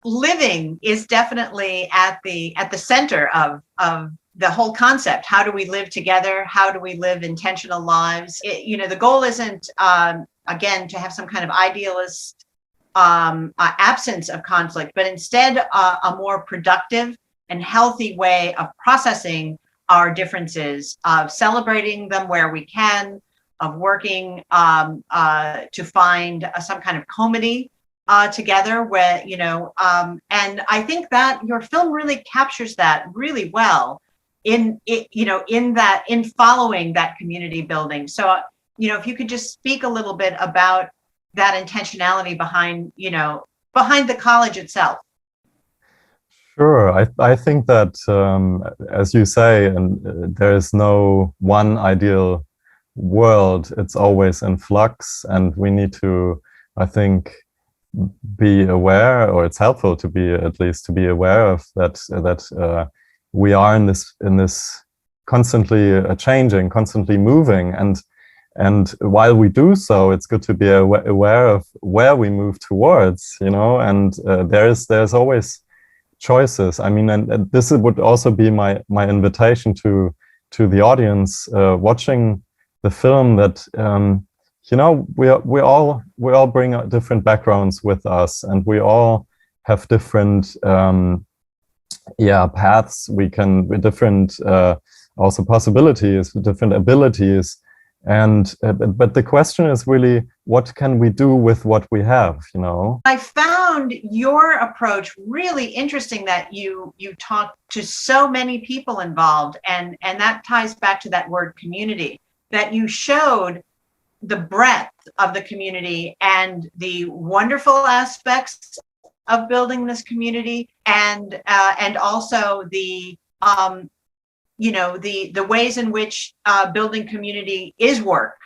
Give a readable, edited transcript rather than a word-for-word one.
living is definitely at the center of the whole concept. How do we live together? How do we live intentional lives? The goal isn't again to have some kind of idealist absence of conflict, but instead a more productive and healthy way of processing our differences, of celebrating them where we can, of working to find some kind of comedy together, where and I think that your film really captures that really well in it, in following that community building. So if you could just speak a little bit about that intentionality behind the college itself. Sure. I think that, as you say, and there is no one ideal world. It's always in flux, and we need to, I think, be aware, or it's helpful to be, at least to be aware of that we are in this constantly changing, constantly moving, and while we do so, it's good to be aware of where we move towards, and there's always choices. I mean, and this would also be my invitation to the audience watching the film, that we all bring different backgrounds with us, and we all have different paths. With different also possibilities, different abilities. And but the question is really, what can we do with what we have? I found your approach really interesting, that you talk to so many people involved, and that ties back to that word community, that you showed the breadth of the community and the wonderful aspects of building this community, and also the the ways in which building community is work,